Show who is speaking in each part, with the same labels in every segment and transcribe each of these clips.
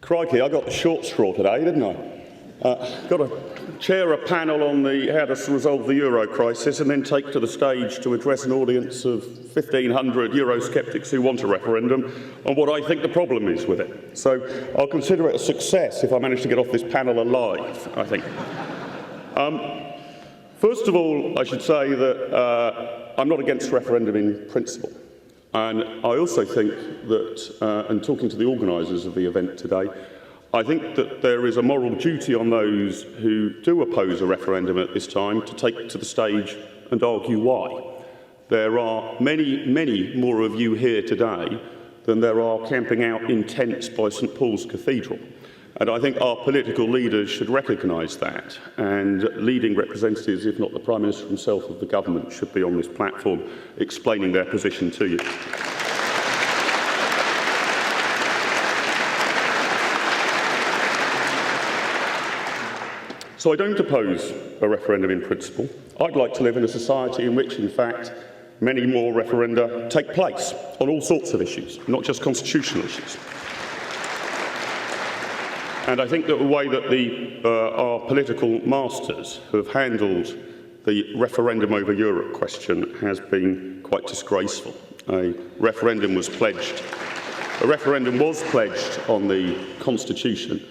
Speaker 1: Crikey, I got the short straw today, didn't I? Got to chair a panel on how to resolve the euro crisis and then take to the stage to address an audience of 1,500 Eurosceptics who want a referendum on what I think the problem is with it. So I'll consider it a success if I manage to get off this panel alive, I think. First of all, I should say that I'm not against referendum in principle. And I also think that, and talking to the organisers of the event today, I think that there is a moral duty on those who do oppose a referendum at this time to take to the stage and argue why. There are many, many more of you here today than there are camping out in tents by St Paul's Cathedral. And I think our political leaders should recognise that, and leading representatives, if not the Prime Minister himself of the government, should be on this platform explaining their position to you. So I don't oppose a referendum in principle. I'd like to live in a society in which, in fact, many more referenda take place on all sorts of issues, not just constitutional issues. And I think that the way that our political masters have handled the referendum over Europe question has been quite disgraceful. A referendum was pledged on the Constitution,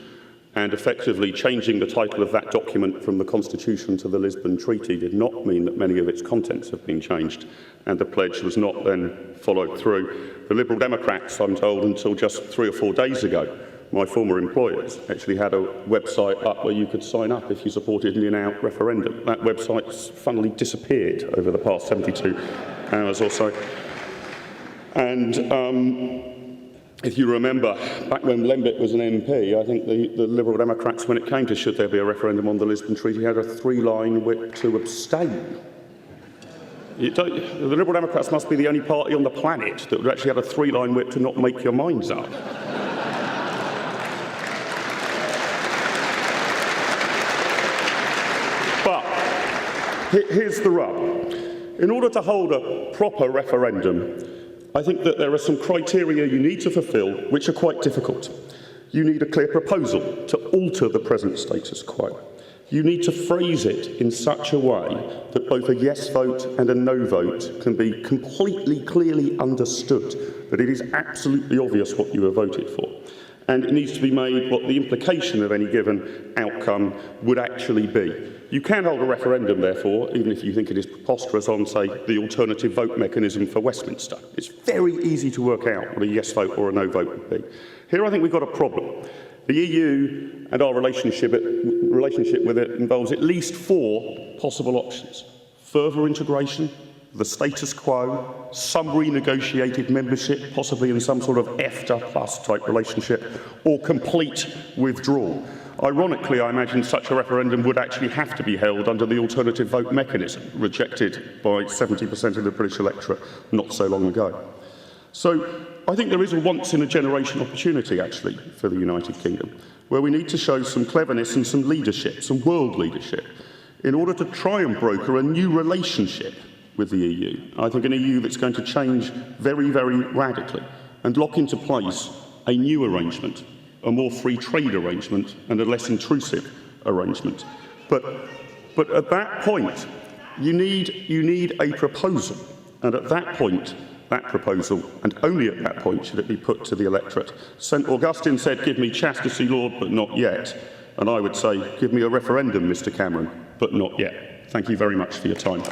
Speaker 1: and effectively changing the title of that document from the Constitution to the Lisbon Treaty did not mean that many of its contents have been changed, and the pledge was not then followed through. The Liberal Democrats, I'm told, until just 3 or 4 days ago, my former employers actually had a website up where you could sign up if you supported an in-out referendum. That website's funnily disappeared over the past 72 hours or so. And if you remember, back when Lembit was an MP, I think the Liberal Democrats, when it came to should there be a referendum on the Lisbon Treaty, had a 3-line whip to abstain. The Liberal Democrats must be the only party on the planet that would actually have a 3-line whip to not make your minds up. But here's the rub. In order to hold a proper referendum, I think that there are some criteria you need to fulfil which are quite difficult. You need a clear proposal to alter the present status quo. You need to phrase it in such a way that both a yes vote and a no vote can be completely clearly understood, that it is absolutely obvious what you have voted for. And it needs to be made what the implication of any given outcome would actually be. You can hold a referendum, therefore, even if you think it is preposterous, on, say, the alternative vote mechanism for Westminster. It's very easy to work out what a yes vote or a no vote would be. Here I think we've got a problem. The EU and our relationship with it involves at least 4 possible options: further integration, the status quo, some renegotiated membership, possibly in some sort of EFTA plus type relationship, or complete withdrawal. Ironically, I imagine such a referendum would actually have to be held under the alternative vote mechanism, rejected by 70% of the British electorate not so long ago. So I think there is a once-in-a-generation opportunity, actually, for the United Kingdom, where we need to show some cleverness and some leadership, some world leadership, in order to try and broker a new relationship with the EU. I think an EU that's going to change very, very radically and lock into place a new arrangement, a more free trade arrangement and a less intrusive arrangement. But at that point, you need a proposal. And at that point, that proposal, and only at that point should it be put to the electorate. St Augustine said, "Give me chastity, Lord, but not yet." And I would say, give me a referendum, Mr Cameron, but not yet. Thank you very much for your time.